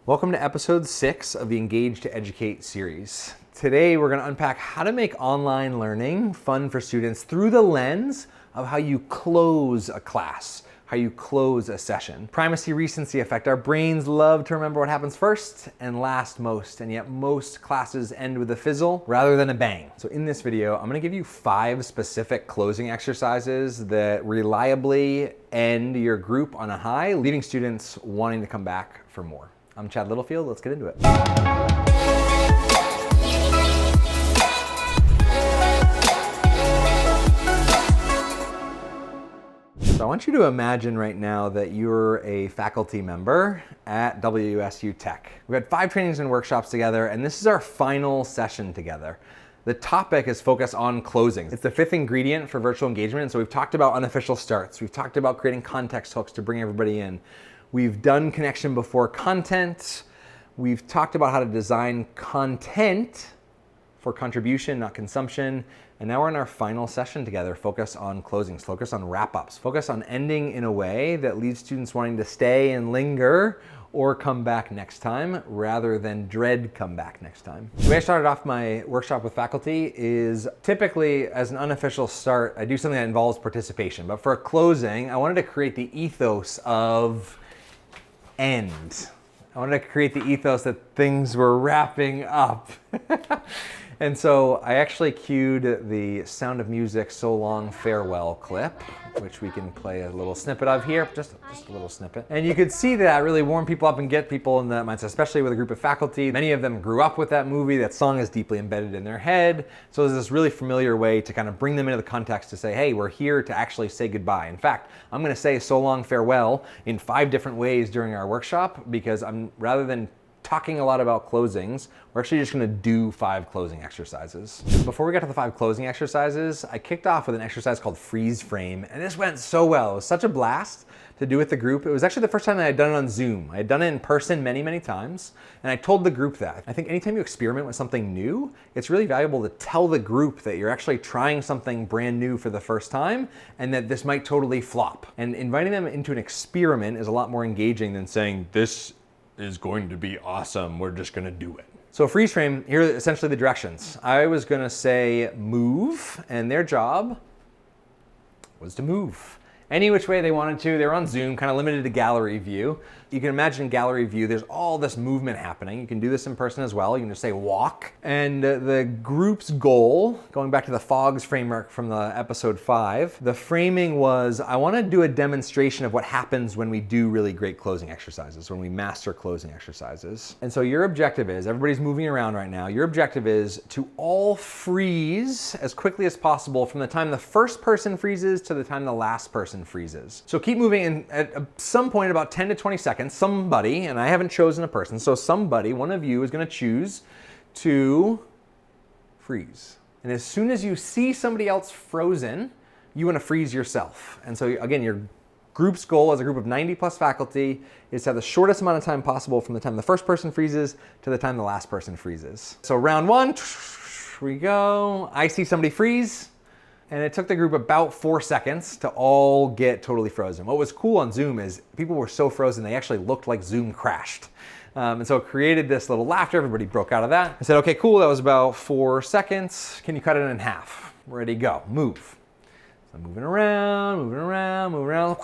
Welcome to episode 6 of the Engage to Educate series. Today we're going to unpack how to make online learning fun for students through the lens of how you close a class, how you close a session. Primacy, recency effect. Our brains love to remember what happens first and last most, and yet most classes end with a fizzle rather than a bang. So in this video, I'm going to give you 5 specific closing exercises that reliably end your group on a high, leaving students wanting to come back for more. I'm Chad Littlefield, let's get into it. So I want you to imagine right now that you're a faculty member at WSU Tech. We've had 5 trainings and workshops together, and this is our final session together. The topic is focused on closing. It's the 5th ingredient for virtual engagement. So we've talked about unofficial starts. We've talked about creating context hooks to bring everybody in. We've done connection before content. We've talked about how to design content for contribution, not consumption. And now we're in our final session together. Focus on closings, focus on wrap-ups, focus on ending in a way that leaves students wanting to stay and linger or come back next time rather than dread come back next time. The way I started off my workshop with faculty is typically as an unofficial start, I do something that involves participation. But for a closing, I wanted to create the ethos of end. I wanted to create the ethos that things were wrapping up. And so I actually cued the Sound of Music So Long Farewell clip, which we can play a little snippet of here, just a little snippet. And you could see that really warm people up and get people in that mindset, especially with a group of faculty. Many of them grew up with that movie. That song is deeply embedded in their head. So there's this really familiar way to kind of bring them into the context to say, hey, we're here to actually say goodbye. In fact, I'm gonna say so long farewell in 5 different ways during our workshop because rather than talking a lot about closings, we're actually just gonna do 5 closing exercises. Before we get to the 5 closing exercises, I kicked off with an exercise called freeze frame, and this went so well. It was such a blast to do with the group. It was actually the first time that I had done it on Zoom. I had done it in person many, many times, and I told the group that. I think anytime you experiment with something new, it's really valuable to tell the group that you're actually trying something brand new for the first time, and that this might totally flop. And inviting them into an experiment is a lot more engaging than saying, this is going to be awesome, we're just gonna do it. So freeze frame, here are essentially the directions. I was gonna say move, and their job was to move. Any which way they wanted to. They were on Zoom, kind of limited to gallery view. You can imagine gallery view, there's all this movement happening. You can do this in person as well. You can just say walk. And the group's goal, going back to the FOGS framework from the episode 5, the framing was, I want to do a demonstration of what happens when we do really great closing exercises, when we master closing exercises. And so your objective is, everybody's moving around right now, your objective is to all freeze as quickly as possible from the time the first person freezes to the time the last person freezes. So keep moving, and at some point, about 10 to 20 seconds, somebody, and I haven't chosen a person, so somebody, one of you is gonna choose to freeze. And as soon as you see somebody else frozen, you wanna freeze yourself. And so again, your group's goal as a group of 90 plus faculty is to have the shortest amount of time possible from the time the first person freezes to the time the last person freezes. So round 1, we go. I see somebody freeze. And it took the group about 4 seconds to all get totally frozen. What was cool on Zoom is people were so frozen, they actually looked like Zoom crashed. And so it created this little laughter. Everybody broke out of that. I said, okay, cool, that was about 4 seconds. Can you cut it in half? Ready, go, move. So moving around,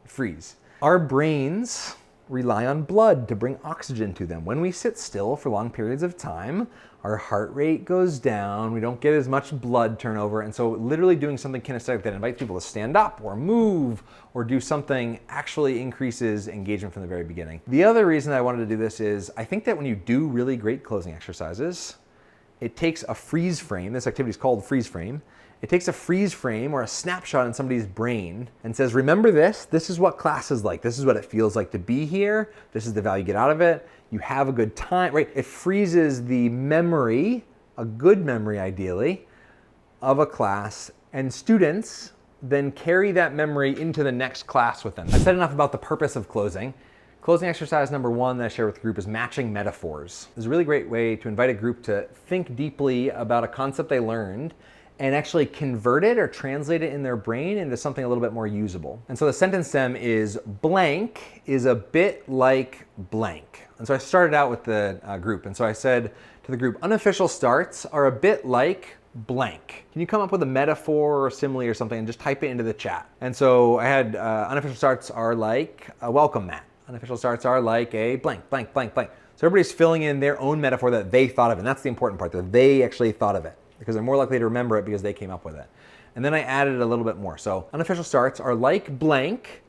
freeze. Our brains rely on blood to bring oxygen to them. When we sit still for long periods of time, our heart rate goes down, we don't get as much blood turnover, and so literally doing something kinesthetic that invites people to stand up or move or do something actually increases engagement from the very beginning. The other reason I wanted to do this is I think that when you do really great closing exercises, it takes a freeze frame, this activity is called freeze frame, it takes a freeze frame or a snapshot in somebody's brain and says, remember this is what class is like, this is what it feels like to be here, this is the value you get out of it, you have a good time, right? It freezes the memory, a good memory ideally, of a class, and students then carry that memory into the next class with them. I've said enough about the purpose of closing. Closing exercise number 1 that I share with the group is matching metaphors. It's a really great way to invite a group to think deeply about a concept they learned and actually convert it or translate it in their brain into something a little bit more usable. And so the sentence stem is blank is a bit like blank. And so I started out with the group. And so I said to the group, unofficial starts are a bit like blank. Can you come up with a metaphor or simile or something and just type it into the chat? And so I had unofficial starts are like a welcome mat. Unofficial starts are like a blank, blank, blank, blank. So everybody's filling in their own metaphor that they thought of. And that's the important part, that they actually thought of it, because they're more likely to remember it because they came up with it. And then I added a little bit more. So unofficial starts are like blank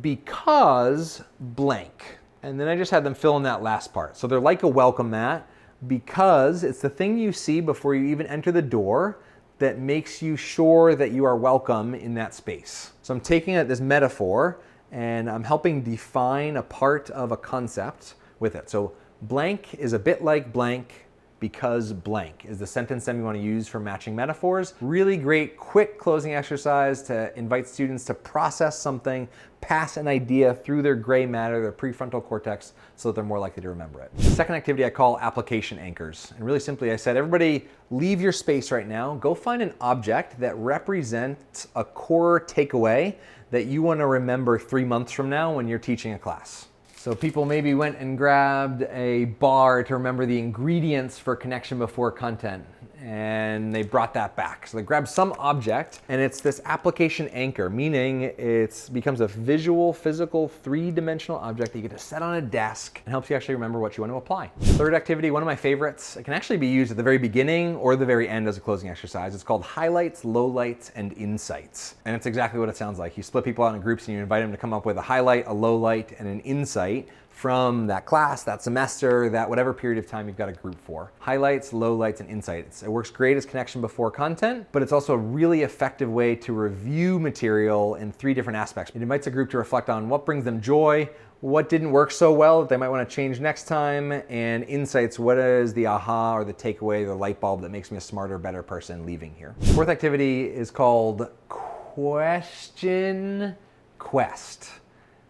because blank. And then I just had them fill in that last part. So they're like a welcome mat because it's the thing you see before you even enter the door that makes you sure that you are welcome in that space. So I'm taking this metaphor and I'm helping define a part of a concept with it. So blank is a bit like blank because blank is the sentence stem you want to use for matching metaphors. Really great, quick closing exercise to invite students to process something, pass an idea through their gray matter, their prefrontal cortex, so that they're more likely to remember it. The second activity I call application anchors. And really simply, I said, everybody leave your space right now, go find an object that represents a core takeaway that you want to remember 3 months from now when you're teaching a class. So people maybe went and grabbed a bar to remember the ingredients for connection before content, and they brought that back. So they grabbed some object, and it's this application anchor, meaning it becomes a visual, physical, three-dimensional object that you get to set on a desk and helps you actually remember what you want to apply. Third activity, one of my favorites, it can actually be used at the very beginning or the very end as a closing exercise. It's called highlights, lowlights, and insights. And it's exactly what it sounds like. You split people out in groups and you invite them to come up with a highlight, a lowlight, and an insight from that class, that semester, that whatever period of time you've got a group for. Highlights, lowlights, and insights. It works great as connection before content, but it's also a really effective way to review material in 3 different aspects. It invites a group to reflect on what brings them joy, what didn't work so well that they might want to change next time, and insights, what is the aha or the takeaway, the light bulb that makes me a smarter, better person leaving here. Fourth activity is called question quest.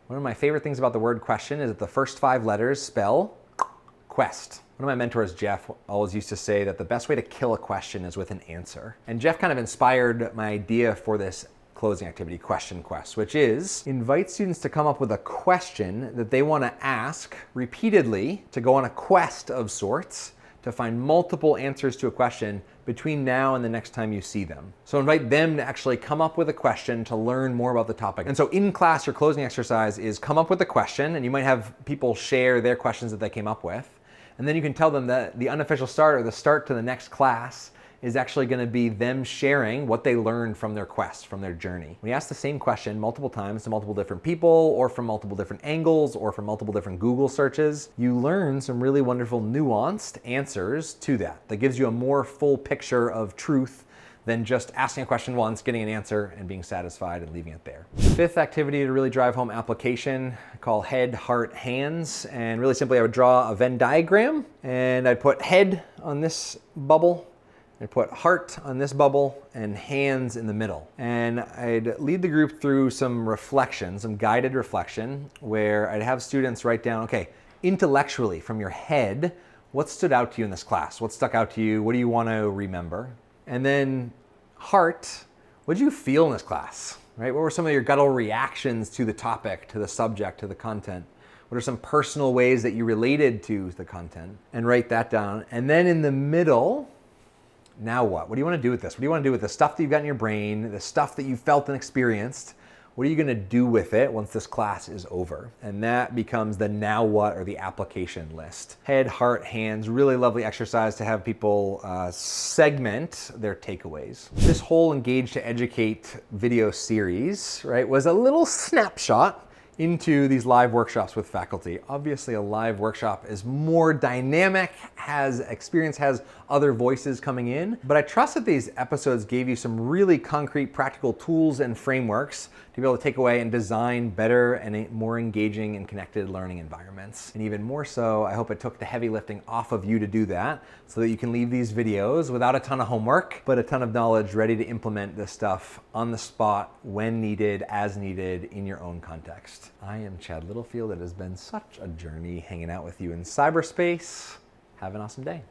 One of my favorite things about the word question is that the first 5 letters spell quest. One of my mentors, Jeff, always used to say that the best way to kill a question is with an answer. And Jeff kind of inspired my idea for this closing activity, question quest, which is invite students to come up with a question that they want to ask repeatedly, to go on a quest of sorts, to find multiple answers to a question between now and the next time you see them. So invite them to actually come up with a question to learn more about the topic. And so in class, your closing exercise is come up with a question, and you might have people share their questions that they came up with. And then you can tell them that the unofficial start or the start to the next class is actually going to be them sharing what they learned from their quest, from their journey. When you ask the same question multiple times to multiple different people, or from multiple different angles, or from multiple different Google searches, you learn some really wonderful nuanced answers to that. That gives you a more full picture of truth than just asking a question once, getting an answer, and being satisfied and leaving it there. Fifth activity to really drive home application, I call head, heart, hands. And really simply, I would draw a Venn diagram, and I'd put head on this bubble, I'd put heart on this bubble, and hands in the middle. And I'd lead the group through some reflection, some guided reflection, where I'd have students write down, okay, intellectually from your head, what stood out to you in this class? What stuck out to you? What do you want to remember? And then heart, what did you feel in this class? Right? What were some of your guttural reactions to the topic, to the subject, to the content? What are some personal ways that you related to the content? And write that down. And then in the middle, now what? What do you want to do with this? What do you want to do with the stuff that you've got in your brain, the stuff that you felt and experienced? What are you going to do with it once this class is over? And that becomes the now what, or the application list. Head, heart, hands, really lovely exercise to have people segment their takeaways. This whole Engage to Educate video series, right, was a little snapshot into these live workshops with faculty. Obviously, a live workshop is more dynamic, has experience, has other voices coming in, but I trust that these episodes gave you some really concrete, practical tools and frameworks to be able to take away and design better and more engaging and connected learning environments. And even more so, I hope it took the heavy lifting off of you to do that, so that you can leave these videos without a ton of homework, but a ton of knowledge ready to implement this stuff on the spot, when needed, as needed, in your own context. I am Chad Littlefield. It has been such a journey hanging out with you in cyberspace. Have an awesome day.